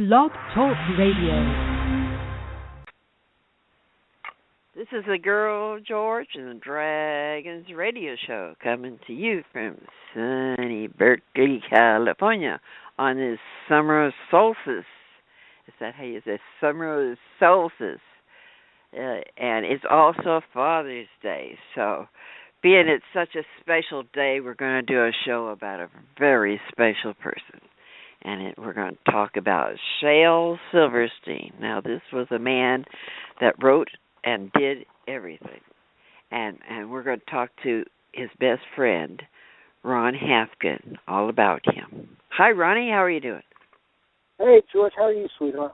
Blog Talk Radio. This is the Girl George and the Dragons Radio Show coming to you from sunny Berkeley, California on this summer solstice. Is that how you say summer solstice? And it's also Father's Day. So being it's such a special day, we're going to do a show about a very special person. And we're going to talk about Shel Silverstein. Now, this was a man that wrote and did everything. And we're going to talk to his best friend, Ron Haffkine, all about him. Hi, Ronnie. How are you doing? Hey, George. How are you, sweetheart?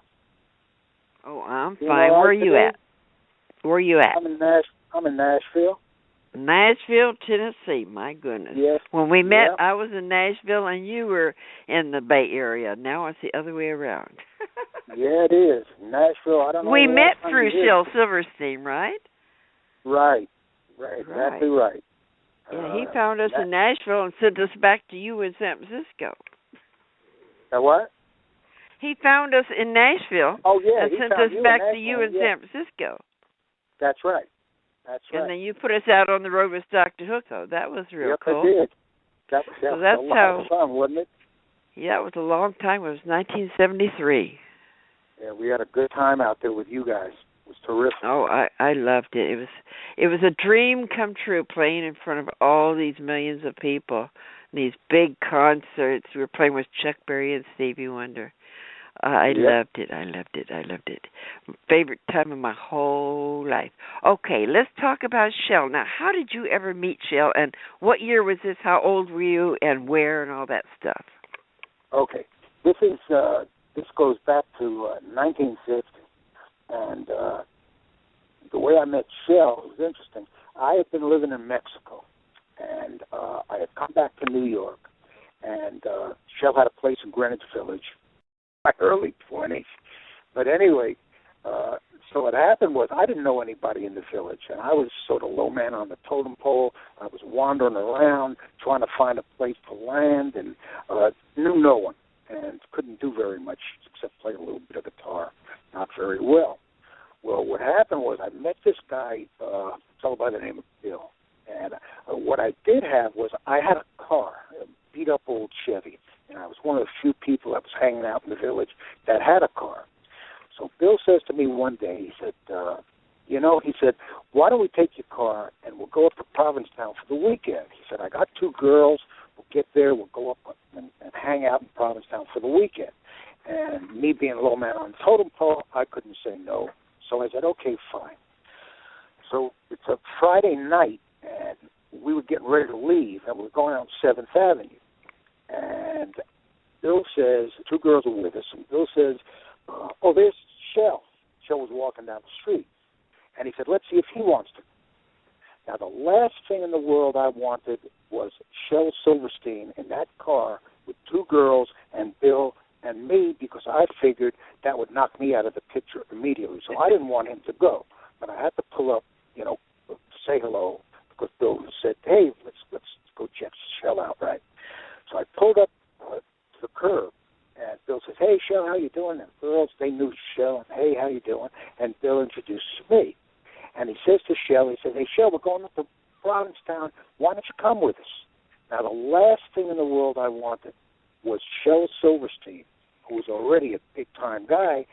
Oh, I'm fine. Where are you at? Where are you at? I'm in Nashville. Nashville, Tennessee. My goodness. Yes. When we met, Yep. I was in Nashville, and you were in the Bay Area. Now it's the other way around. Yeah, it is. Nashville, I don't know. We met through Shel Silverstein, right? Right. Exactly right. Yeah, he found us in Nashville and sent us back to you in San Francisco. What? He found us in Nashville and sent us back to you in San Francisco. That's right. And then you put us out on the road with Dr.Hook, though. That was real cool. Yes, I did. That was a lot of fun, wasn't it? Yeah, it was a long time. It was 1973. Yeah, we had a good time out there with you guys. It was terrific. Oh, I loved it. It was a dream come true, playing in front of all these millions of people, these big concerts. We were playing with Chuck Berry and Stevie Wonder. I loved it. Favorite time of my whole life. Okay, let's talk about Shel. Now, how did you ever meet Shel, and what year was this? How old were you, and where, and all that stuff? Okay, this goes back to 1960, and the way I met Shel was interesting. I had been living in Mexico, and I had come back to New York, and Shel had a place in Greenwich Village. My early 20s. But anyway, so what happened was I didn't know anybody in the village, and I was sort of low man on the totem pole. I was wandering around trying to find a place to land and knew no one and couldn't do very much except play a little bit of guitar, not very well. Well, what happened was I met this guy, a fellow by the name of Bill, and what I did have was I had a car, a beat-up old Chevy. And I was one of the few people that was hanging out in the village that had a car. So Bill says to me one day, he said, why don't we take your car and we'll go up to Provincetown for the weekend? He said, I got two girls. We'll get there. We'll go up and hang out in Provincetown for the weekend. And me being a low man on totem pole, I couldn't say no. So I said, okay, fine. So it's a Friday night, and we were getting ready to leave, and we're going out 7th Avenue. And Bill says, two girls are with us, and Bill says, there's Shel. Shel was walking down the street. And he said, let's see if he wants to. Now, the last thing in the world I wanted was Shel Silverstein in that car with two girls and Bill and me, because I figured that would knock me out of the picture immediately. So I didn't want him to go. But I had to pull up, to say hello, because Bill said, hey, let's go check Shel out, right? So I pulled up to the curb, and Bill says, hey, Shel, how you doing? And girls, they knew Shel, and hey, how you doing? And Bill introduces me. And he says to Shel, he says, hey, Shel, we're going up to Provincetown. Why don't you come with us? Now, the last thing in the world I wanted was Shel Silverstein, who was already a big-time guy,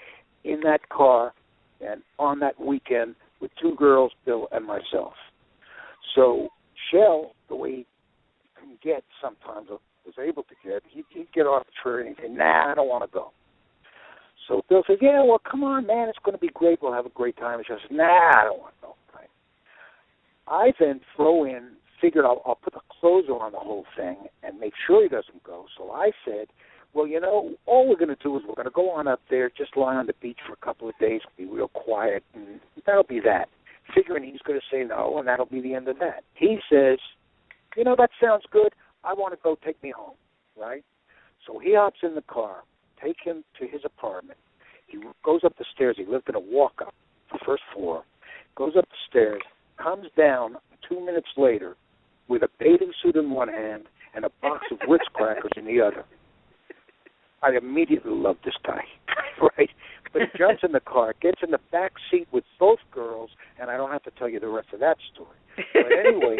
in that car and on that weekend with two girls, Bill and myself. So Shel, the way he can get sometimes, or was able to get, he'd get off the train and say, nah, I don't want to go. So Bill said, yeah, well, come on, man, it's going to be great. We'll have a great time. And Shel said, nah, I don't want to go. Right? I then figured I'll put the closer on the whole thing and make sure he doesn't go. So I said, well, all we're going to do is we're going to go on up there, just lie on the beach for a couple of days, be real quiet, and that'll be that. Figuring he's going to say no, and that'll be the end of that. He says, that sounds good. I want to go, take me home, right? So he hops in the car, take him to his apartment. He goes up the stairs. He lived in a walk-up, the first floor, goes up the stairs, comes down 2 minutes later with a bathing suit in one hand and a box of Ritz crackers in the other. I immediately loved this guy, right? But he jumps in the car, gets in the back seat with both girls, and I don't have to tell you the rest of that story. But anyway,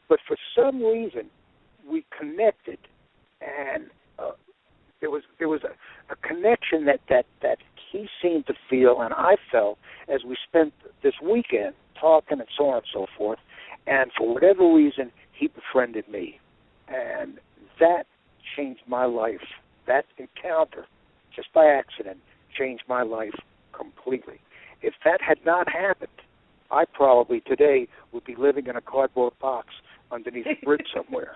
but for some reason, we connected, and there was a connection that he seemed to feel, and I felt, as we spent this weekend talking and so on and so forth. And for whatever reason, he befriended me, and that changed my life. That encounter, just by accident, changed my life completely. If that had not happened, I probably today would be living in a cardboard box underneath a bridge somewhere.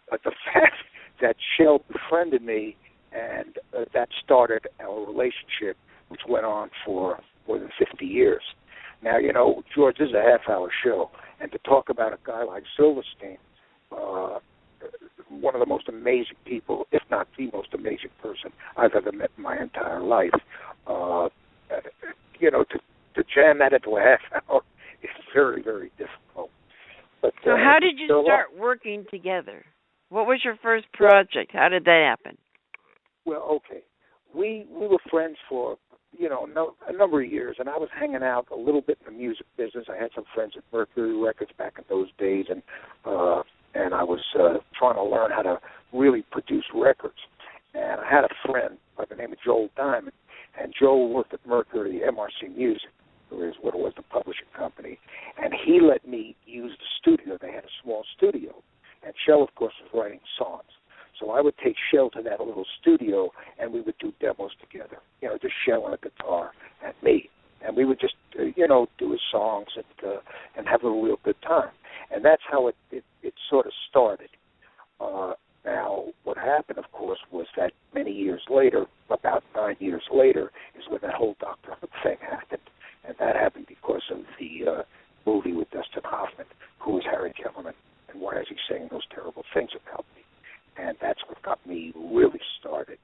But the fact that Shel befriended me, and that started our relationship, which went on for more than 50 years. Now, George, this is a half-hour show, and to talk about a guy like Silverstein, one of the most amazing people, if not the most amazing person I've ever met in my entire life, to jam that into a half hour is very, very difficult. But, so how did you start working together? What was your first project? How did that happen? Well, okay. We were friends for, a number of years, and I was hanging out a little bit in the music business. I had some friends at Mercury Records back in those days, and I was trying to learn how to really produce records. And I had a friend by the name of Joel Diamond, and Joel worked at Mercury, MRC Music, who is what it was, the publishing company, and he let me use the studio. They had a small studio, and Shel, of course, was writing songs. So I would take Shel to that little studio, and we would do demos together, just Shel on a guitar and me. And we would just, do his songs and have a real good time. And that's how it sort of started. Now, what happened, of course, was that many years later, about 9 years later, is when that whole Dr.Hook thing happened. And that happened because of the movie with Dustin Hoffman, who was Harry Kellerman, and why is he saying those terrible things about me? And that's what got me really started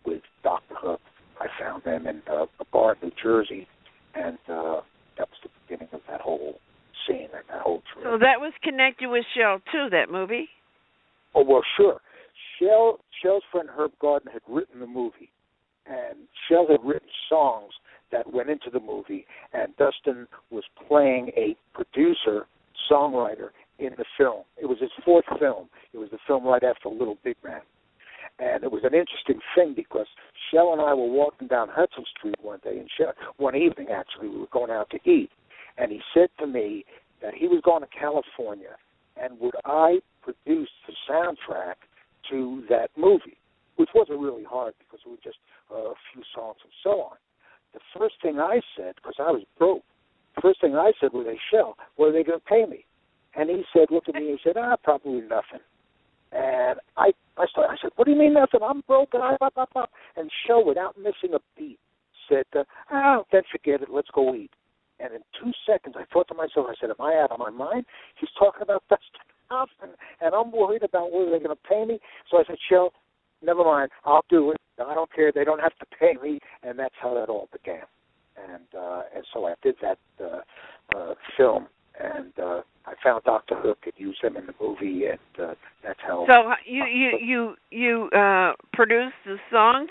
with Dr.Hook. I found them in a bar in New Jersey, and that was the beginning of that whole scene and that whole trip. So that was connected with Shel, too, that movie? Oh, well, sure. Shel's friend Herb Garden had written the movie, and Shel had written songs that went into the movie, and Dustin was playing a producer, songwriter in the film. It was his fourth film. It was the film right after Little Big Man. And it was an interesting thing because Shel and I were walking down Hudson Street one day, and one evening, actually, we were going out to eat. And he said to me that he was going to California, and would I produce the soundtrack to that movie, which wasn't really hard because it was just a few songs and so on. The first thing I said, because I was broke, was, hey, Shel, what are they going to pay me? And he said, looked at me and said, probably nothing. And I said, what do you mean nothing? I'm broke. And Shel, without missing a beat, said, then forget it. Let's go eat. And in 2 seconds, I thought to myself, I said, am I out of my mind? He's talking about Dustin Hoffman, and I'm worried about whether they're going to pay me. So I said, Shel, never mind, I'll do it. I don't care. They don't have to pay me. And that's how that all began. And so I did that film, and I found Dr.Hook and used him in the movie, and that's how. So you produced the songs,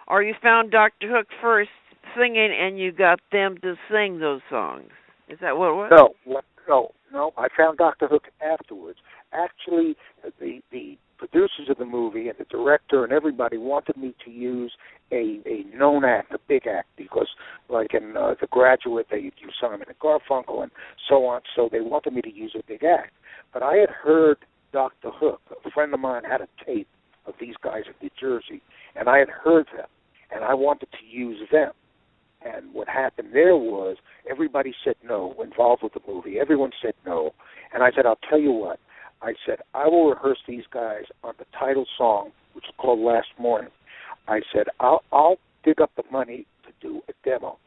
or you found Dr.Hook first singing, and you got them to sing those songs? Is that what it was? No. I found Dr.Hook afterwards. Actually, the producers of the movie and the director and everybody wanted me to use a known act, a big act, because like in The Graduate, you saw him in a Garfunkel and so on, so they wanted me to use a big act. But I had heard Dr.Hook. A friend of mine had a tape of these guys in New Jersey, and I had heard them, and I wanted to use them. And what happened there was everybody said no, involved with the movie. Everyone said no. And I said, I'll tell you what. I said, I will rehearse these guys on the title song, which is called Last Morning. I said, I'll dig up the money to do a demo,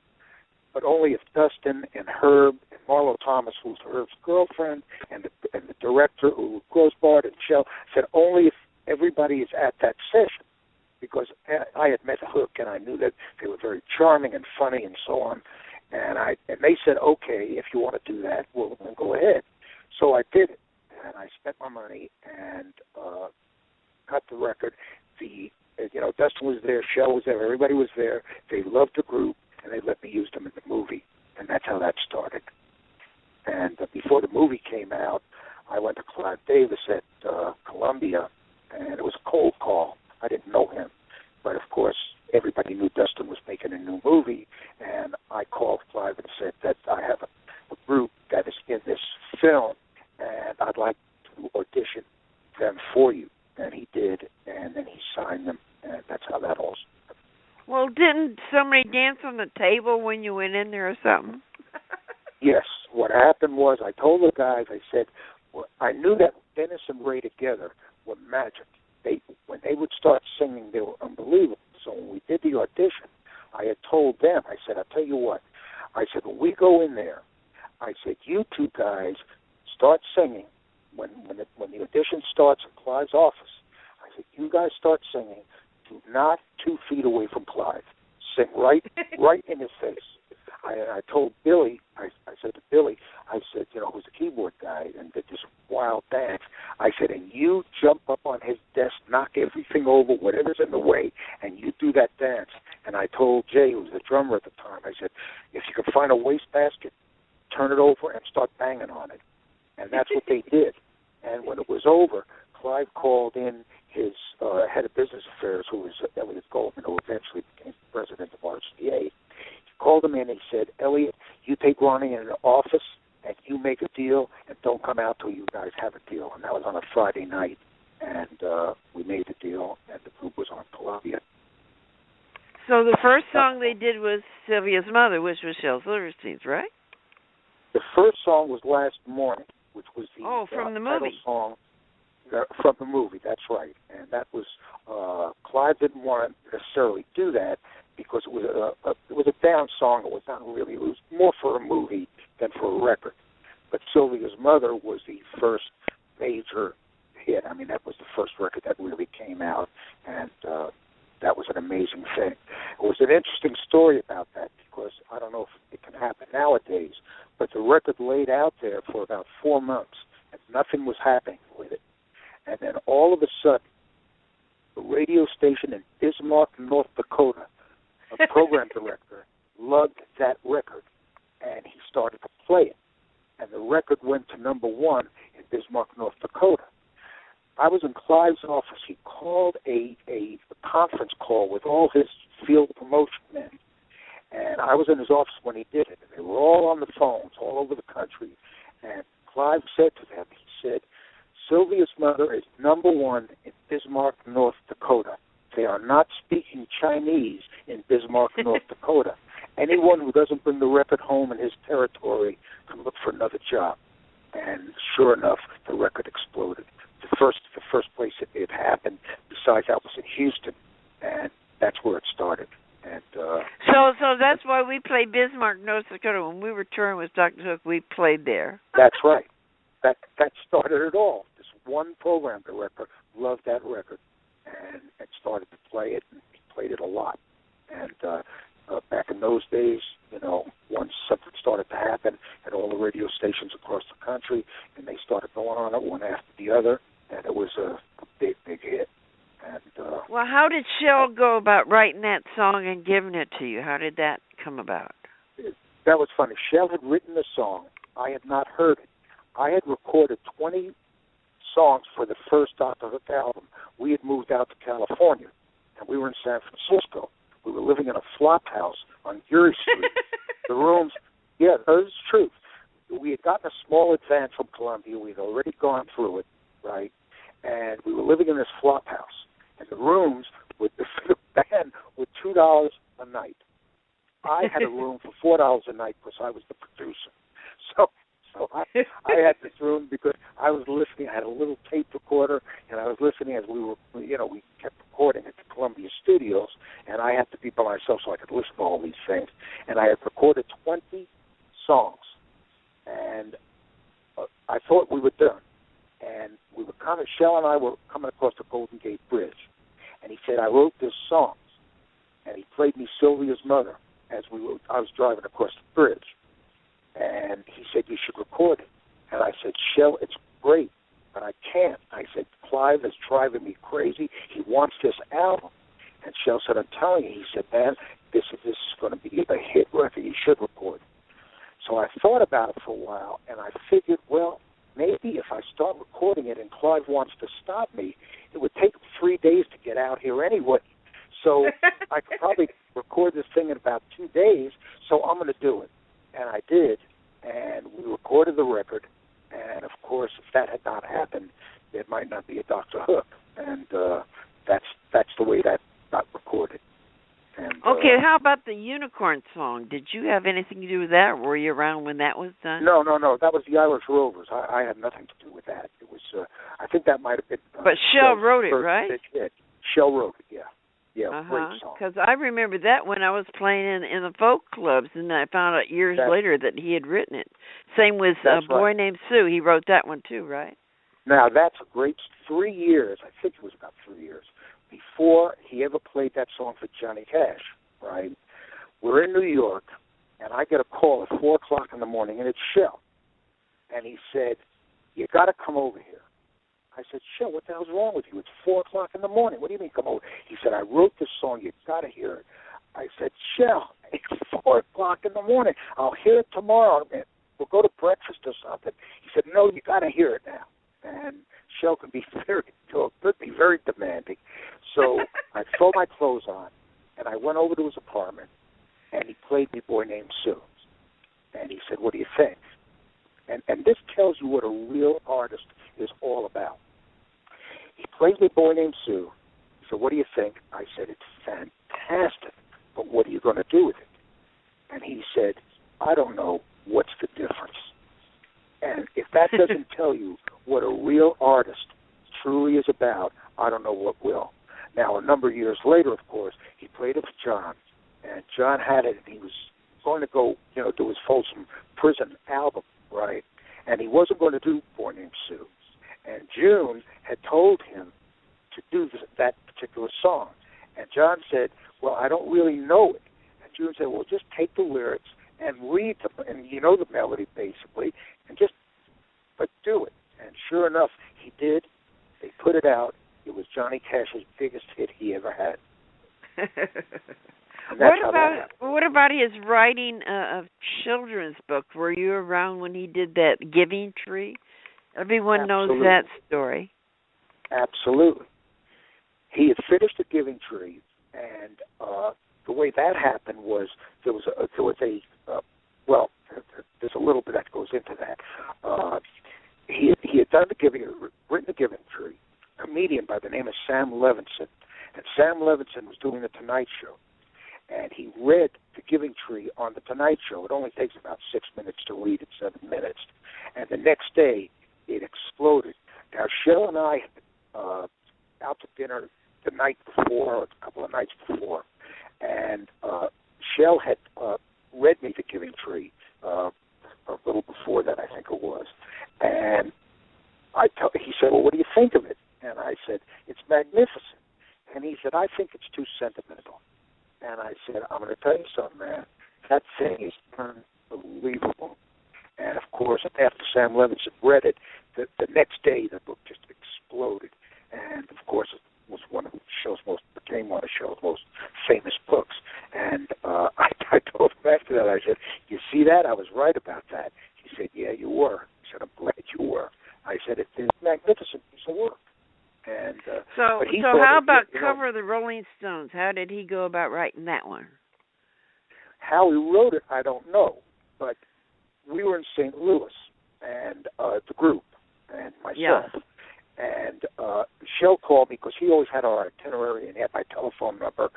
but only if Dustin and Herb and Marlo Thomas, who's Herb's girlfriend, and the director, who Grossbart and Shel, said only if everybody is at that session, because I had met Hook and I knew that they were very charming and funny and so on, and they said, okay, if you want to do that, we'll go ahead. So I did it, and I spent my money and cut the record. Dustin was there, Shel was there, everybody was there. They loved the group, and they let me use them in the movie, and that's how that started. And before the movie came out, I went to Clive Davis at Columbia, and it was a cold call. I didn't know him, but of course everybody knew Dustin was making a new movie, and I called Clive and said that I have a group that is in this film, and I'd like to audition them for you. And he did, and then he signed them, and that's how that all started. Well, didn't somebody dance on the table when you went in there or something? Yes. What happened was I told the guys, I said, well, I knew that Dennis and Ray together were magic. When they would start singing, they were unbelievable. So when we did the audition, I had told them, I said, I'll tell you what. I said, when we go in there, I said, you two guys start singing. When the audition starts in Clive's office, I said, you guys start singing. Do not 2 feet away from Clive. Sing right in his face. I told Billy, I said to Billy, I said, who's the keyboard guy, and did this wild dance. I said, and you jump up on his desk, knock everything over, whatever's in the way, and you do that dance. And I told Jay, who was the drummer at the time, I said, if you can find a wastebasket, turn it over and start banging on it. And that's what they did. And when it was over, Clive called in his head of business affairs, who was Elliot Goldman, who eventually became president of RCA. He called him in and he said, Elliot, you take Ronnie in an office and you make a deal and don't come out till you guys have a deal. And that was on a Friday night. And we made the deal, and the group was on Columbia. So the first song they did was Sylvia's Mother, which was Shel Silverstein's, right? The first song was Last Morning, which was the from the title movie. song from the movie. That's right, and that was Clive didn't want to necessarily do that because it was a down song. It was not really. It was more for a movie than for a record. But Sylvia's Mother was the first major hit. I mean, that was the first record that really came out, and that was an amazing thing. It was an interesting story about that because I don't know if it can happen nowadays, but the record laid out there for about 4 months, and nothing was happening with it. And then all of a sudden, the radio station in Bismarck, North Dakota, a program director, loved that record, and he started to play it. And the record went to number 1 in Bismarck, North Dakota. I was in Clive's office. He called a conference call with all his field promotion men. And I was in his office when he did it. And they were all on the phones all over the country. And Clive said to them, he said, Sylvia's Mother is number 1 in Bismarck, North Dakota. They are not speaking Chinese in Bismarck, North Dakota. Anyone who doesn't bring the record home in his territory can look for another job. And sure enough, the record exploded. The first place it happened, besides that, was in Houston, and that's where it started. And so that's why we played Bismarck, North Dakota. When we were touring with Dr.Hook, we played there. That's right. That started it all. This one program director loved that record and started to play it, and he played it a lot. And back in those days, once something started to happen at all the radio stations across the country, and they started going on it one after the other, and it was a big, big hit. And well, how did Shel go about writing that song and giving it to you? How did that come about? That was funny. Shel had written the song. I had not heard it. I had recorded 20 songs for the first Dr. Hook album. We had moved out to California, and we were in San Francisco. We were living in a flop house on Erie Street. The rooms, yeah, that is true. We had gotten a small advance from Columbia. We had already gone through it, right? And we were living in this flop house. And the rooms for the band were $2 a night. I had a room for $4 a night because I was the producer. So I had this room because I was listening. I had a little tape recorder, and I was listening as we kept recording at the Columbia Studios, and I had to be by myself so I could listen to all these things. And I had recorded 20 songs, and I thought we were done. And we were Shel and I were coming across the Golden Gate Bridge, and he said, I wrote this song, and he played me Sylvia's Mother as I was driving across the bridge. And he said, you should record it. And I said, Shel, it's great, but I can't. I said, Clive is driving me crazy. He wants this album. And Shel said, I'm telling you. He said, man, this is going to be a hit record. You should record it. So I thought about it for a while, and I figured, well, maybe if I start recording it and Clive wants to stop me, it would take 3 days to get out here anyway. So I could probably record this thing in about 2 days, so I'm going to do it. And I did, and we recorded the record. And, of course, if that had not happened, there might not be a Dr. Hook. And that's the way that got recorded. And, okay, how about the Unicorn song? Did you have anything to do with that? Were you around when that was done? No. That was the Irish Rovers. I had nothing to do with that. It was, I think that might have been. But Shel wrote it, right? Shel wrote it, yeah. Yeah, great song. Because I remember that when I was playing in the folk clubs, and I found out years later that he had written it. Same with A Boy Named Sue. He wrote that one too, right? Now, that's a great 3 years. I think it was about 3 years before he ever played that song for Johnny Cash, right? We're in New York, and I get a call at 4 o'clock in the morning, and it's Shel. And he said, you got to come over here. I said, Shel, what the hell's wrong with you? It's 4 o'clock in the morning. What do you mean come over? He said, I wrote this song. You got to hear it. I said, Shel, it's 4 o'clock in the morning. I'll hear it tomorrow. We'll go to breakfast or something. He said, no, you got to hear it now. And Shel could be very demanding. So I threw my clothes on, and I went over to his apartment, and he played me Boy Named Sue. And he said, what do you think? And this tells you what a real artist is all about. He plays me Boy Named Sue. He said, what do you think? I said, it's fantastic, but what are you going to do with it? And he said, I don't know. What's the difference? And if that doesn't tell you what a real artist truly is about, I don't know what will. Now, a number of years later, of course, he played it for John, and John had it, and he was going to go, do his Folsom Prison album, right? And he wasn't going to do Boy Named Sue. And June had told him to do that particular song. And John said, well, I don't really know it. And June said, well, just take the lyrics and read them, and you know the melody, basically, and but do it. And sure enough, he did. They put it out. It was Johnny Cash's biggest hit he ever had. What about his writing of children's books? Were you around when he did that Giving Tree? Everyone knows that story. Absolutely. He had finished the Giving Tree, and the way that happened was there's a little bit that goes into that. He had written the Giving Tree. A comedian by the name of Sam Levinson, and Sam Levinson was doing the Tonight Show, and he read the Giving Tree on the Tonight Show. It only takes about 6 minutes to read it, 7 minutes, and the next day it exploded. Now Shel and I out to dinner the night before, or a couple of nights before, and tell you something, man. That thing is unbelievable. And, of course, after Sam Levinson read it, the next day the book just exploded. And, of course, it was became one of the show's most famous books. And I told him after that, I said, you see that? I was right about that. He said, yeah, you were. I said, I'm glad you were. I said, it's a magnificent piece of work. And so how about Cover of the Rolling Stones? How did he go about writing that one? How he wrote it, I don't know. But we were in St. Louis, and the group, and myself. Yeah. And Shel called me because he always had our itinerary and had my telephone number.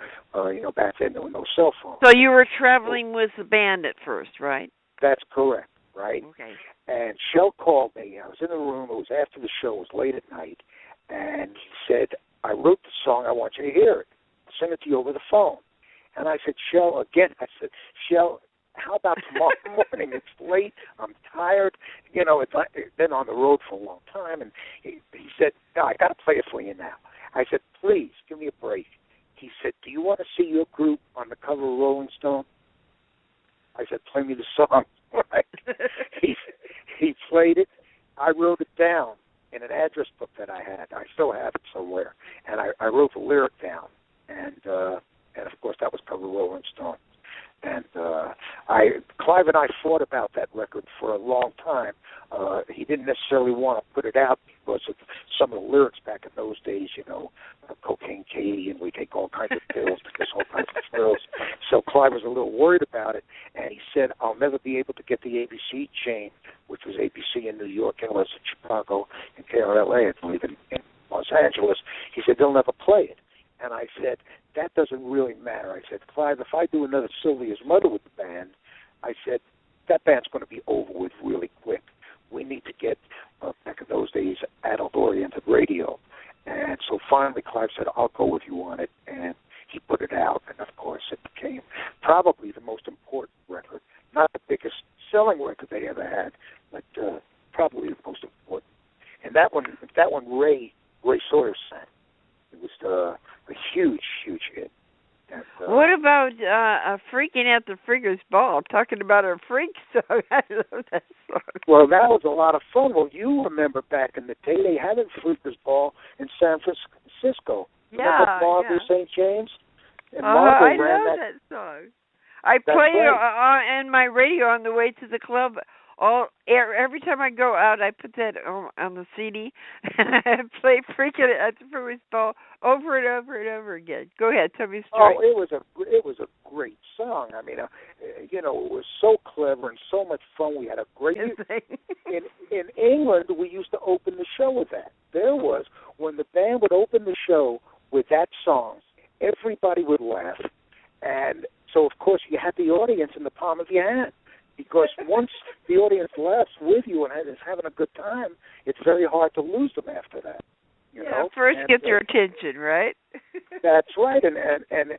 Back then there were no cell phones. So you were traveling with the band at first, right? That's correct, right? Okay. And Shel called me. I was in the room. It was after the show. It was late at night. And he said, I wrote the song. I want you to hear it. I'll send it to you over the phone. And I said, Shel, Shel, how about tomorrow morning? It's late. I'm tired. I've been on the road for a long time. And he said, no, I got to play it for you now. I said, please, give me a break. He said, do you want to see your group on the cover of Rolling Stone? I said, play me the song. He played it. I wrote it down in an address book that I had. I still have it somewhere. And I wrote the lyric down. And of course, that was cover of Rolling Stone. And Clive and I fought about that record for a long time. He didn't necessarily want to put it out because of some of the lyrics back in those days, cocaine Katie, and we take all kinds of pills to kiss all kinds of thrills. So Clive was a little worried about it, and he said, I'll never be able to get the ABC chain, which was ABC in New York, and was in Chicago, and KRLA, I believe, in Los Angeles. He said, they'll never play it. And I said, that doesn't really matter. I said, Clive, if I do another Sylvia's Mother with the band, I said, that band's going to be over with really quick. We need to get, back in those days, adult-oriented radio. And so finally Clive said, I'll go with you on it. And he put it out. And, of course, it became probably the most important record. Not the biggest selling record they ever had, but probably the most important. And that one Ray Sawyer sang. It was a huge, huge hit. And, what about Freaking at the Freakers Ball? Talking about a freak song. I love that song. Well, that was a lot of fun. Well, you remember back in the day, they had a Freakers Ball in San Francisco. Yeah, remember Margaret St. James? And I love that song. I play it in my radio on the way to the club. Every time I go out, I put that on the CD and I play Freaking at the Freakers Ball over and over and over again. Go ahead, tell me a story. Oh, it was a great song. I mean, it was so clever and so much fun. We had a great in England. We used to open the show with that. When the band would open the show with that song, everybody would laugh, and so of course you had the audience in the palm of your hand. Because once the audience laughs with you and is having a good time, it's very hard to lose them after that. You know? First get their attention, right? That's right, and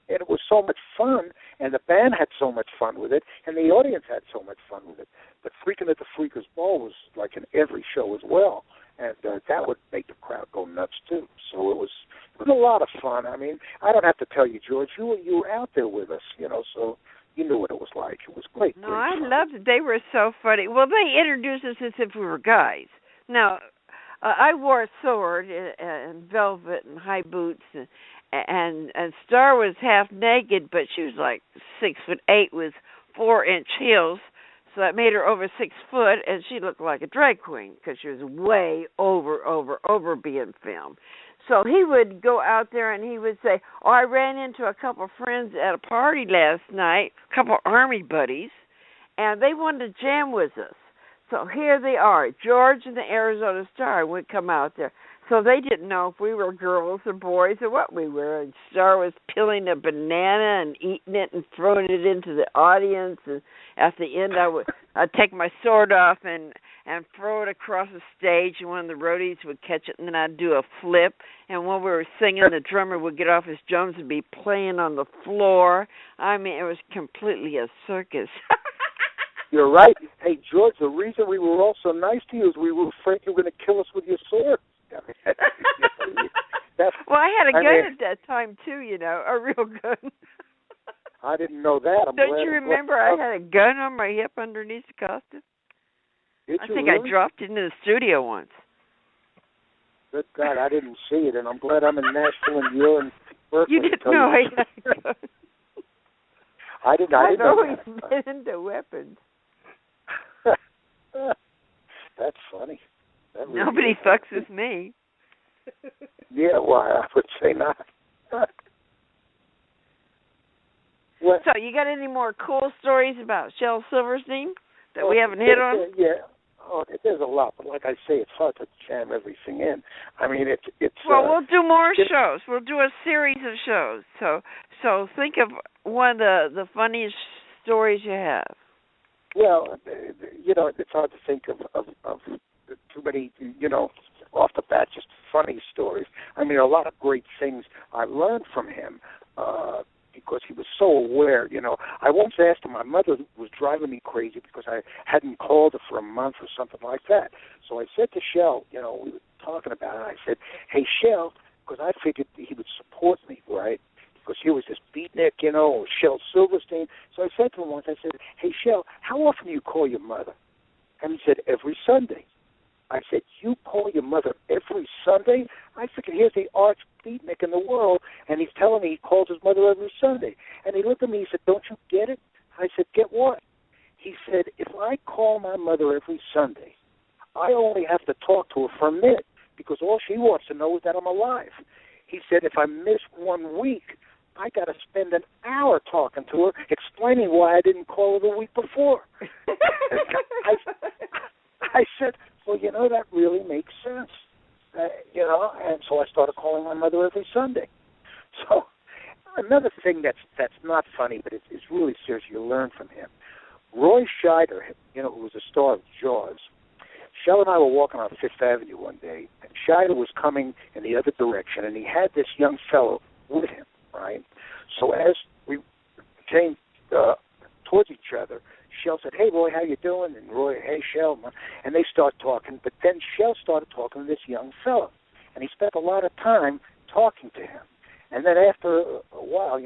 it was so much fun, and the band had so much fun with it, and the audience had so much fun with it. But Freaking at the Freakers Ball was like in every show as well, and that would make the crowd go nuts too. So it was a lot of fun. I mean, I don't have to tell you, George, you were out there with us, so. You knew what it was like. It was great. No, I loved it. They were so funny. Well, they introduced us as if we were guys. Now, I wore a sword and velvet and high boots, and Star was half naked, but she was like 6'8" with 4-inch heels, so that made her over 6 foot, and she looked like a drag queen because she was way over being filmed. So he would go out there and he would say, I ran into a couple of friends at a party last night, a couple of Army buddies, and they wanted to jam with us. So here they are. George and the Arizona.Star would come out there. So they didn't know if we were girls or boys or what we were. And Star was peeling a banana and eating it and throwing it into the audience. And at the end, I'd take my sword off and throw it across the stage, and one of the roadies would catch it, and then I'd do a flip. And when we were singing, the drummer would get off his drums and be playing on the floor. I mean, it was completely a circus. You're right. Hey, George, the reason we were all so nice to you is we were afraid you were going to kill us with your sword. Well, I had a gun at that time, too, a real gun. I didn't know that. Don't you remember I had a gun on my hip underneath the costume? I think really? I dropped it into the studio once. Good God, I didn't see it, and I'm glad I'm in Nashville and you're in Berkeley. You didn't know I had a gun. I didn't know he's been into weapons. That's funny. That really Nobody fucks with me. Yeah, well, I would say not. Well, so, you got any more cool stories about Shel Silverstein that we haven't hit on? Yeah. Oh, there's a lot, but like I say, it's hard to jam everything in. I mean, it's. Well, we'll do more shows. We'll do a series of shows. So think of one of the funniest stories you have. Well, it's hard to think of too many, off the bat, just funny stories. I mean, a lot of great things I learned from him. Because he was so aware, I once asked him, my mother was driving me crazy because I hadn't called her for a month or something like that. So I said to Shel, we were talking about it, I said, hey, Shel, because I figured he would support me, right? Because he was this beatnik, Shel Silverstein. So I said to him once, I said, hey, Shel, how often do you call your mother? And he said, every Sunday. I said, you call your mother every Sunday? I figured here's the arch beatnik in the world, and he's telling me he calls his mother every Sunday. And he looked at me, he said, don't you get it? I said, get what? He said, if I call my mother every Sunday, I only have to talk to her for a minute, because all she wants to know is that I'm alive. He said, if I miss 1 week, I got to spend an hour talking to her, explaining why I didn't call her the week before. I said, well, that really makes sense, and so I started calling my mother every Sunday. So another thing that's not funny, but it's really serious, you learn from him. Roy Scheider, who was a star of Jaws, Shel and I were walking on Fifth Avenue one day, and Scheider was coming in the other direction, and he had this young fellow with him, right? So as we came towards each other, Shel said, hey, Roy, how you doing? And Roy, hey, Shel. And they start talking. But then Shel started talking to this young fellow. And he spent a lot of time talking to him. And then after a while,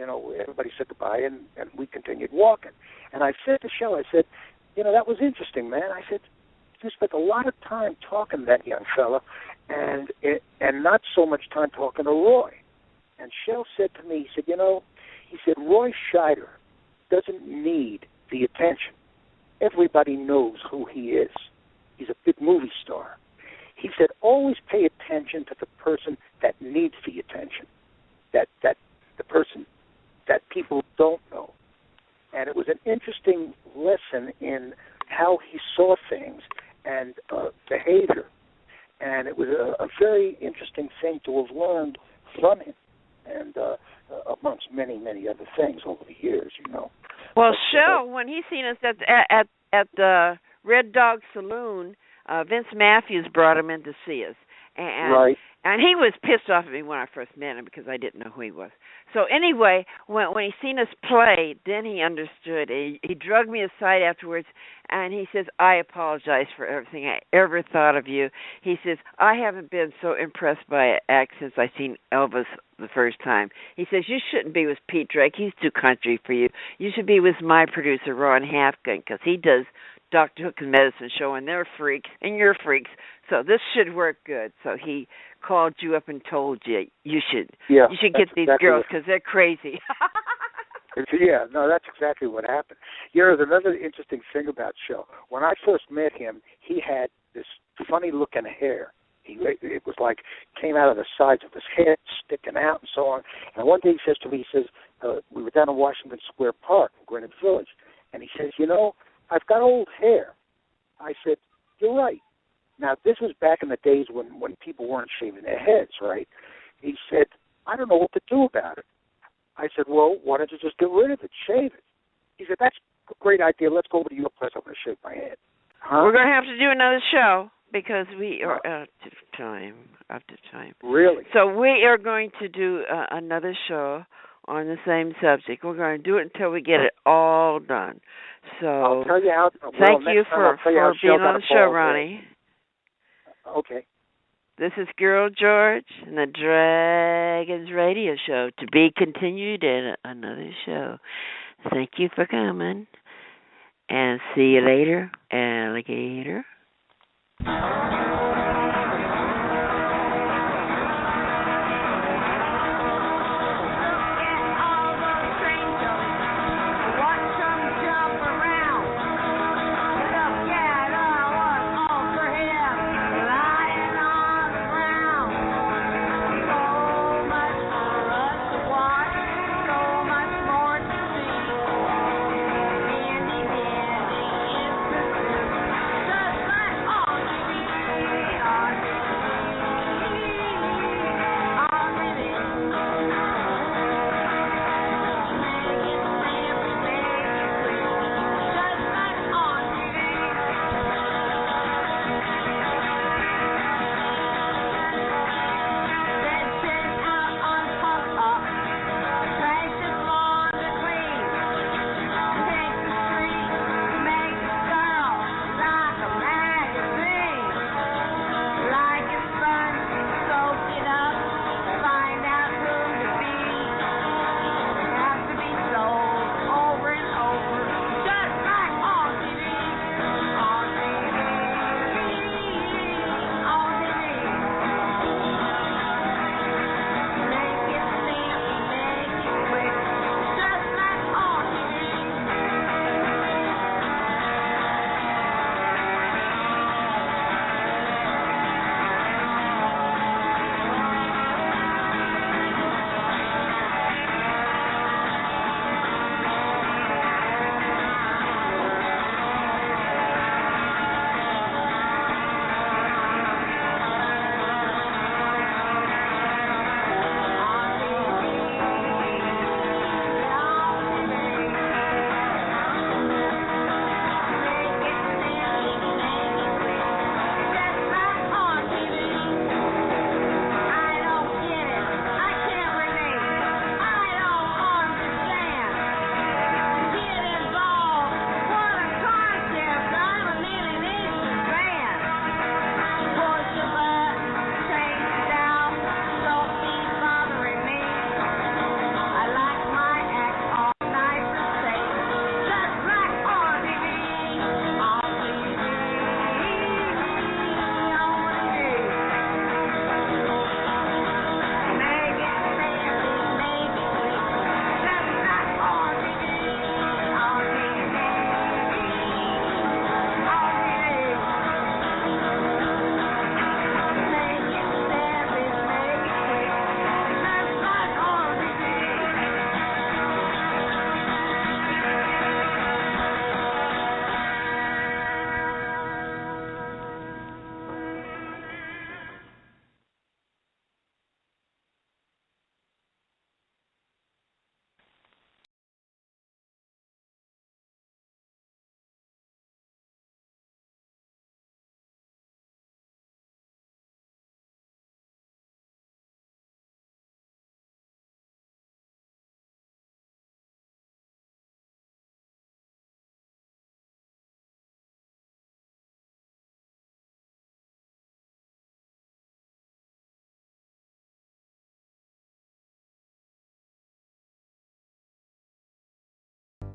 everybody said goodbye, and we continued walking. And I said to Shel, I said, that was interesting, man. I said, you spent a lot of time talking to that young fellow and not so much time talking to Roy. And Shel said to me, he said, Roy Scheider doesn't need the attention. Everybody knows who he is. He's a big movie star. He said, always pay attention to the person that needs the attention, that the person that people don't know. And it was an interesting lesson in how he saw things and behavior. And it was a very interesting thing to have learned from him, and amongst many, many other things over the years, Well, Shel, when he seen us at the Red Dog Saloon, Vince Matthews brought him in to see us. Right. And he was pissed off at me when I first met him because I didn't know who he was. So anyway, when he seen us play, then he understood. He drug me aside afterwards, and he says, I apologize for everything I ever thought of you. He says, I haven't been so impressed by an act since I seen Elvis the first time. He says, you shouldn't be with Pete Drake. He's too country for you. You should be with my producer, Ron Haffkine, because he does Dr.Hook and Medicine Show, and they're freaks, and you're freaks. So this should work good. So he called you up and told you should get these girls because they're crazy. Yeah, no, that's exactly what happened. There's another interesting thing about Shel. When I first met him, he had this funny-looking hair. It was like came out of the sides of his head, sticking out, and so on. And one day he says to me, we were down in Washington Square Park in Greenwich Village, and he says, I've got old hair. I said, you're right. Now, this was back in the days when people weren't shaving their heads, right? He said, I don't know what to do about it. I said, well, why don't you just get rid of it, shave it? He said, that's a great idea. Let's go over to your place. I'm going to shave my head. Huh? We're going to have to do another show because we are out of time. Really? So we are going to do another show on the same subject. We're going to do it until we get it all done. So I'll tell you how. Thank you for being on the show, Ronnie. Okay. This is Girl George and the Dragons Radio Show, to be continued in another show. Thank you for coming. And see you later, alligator.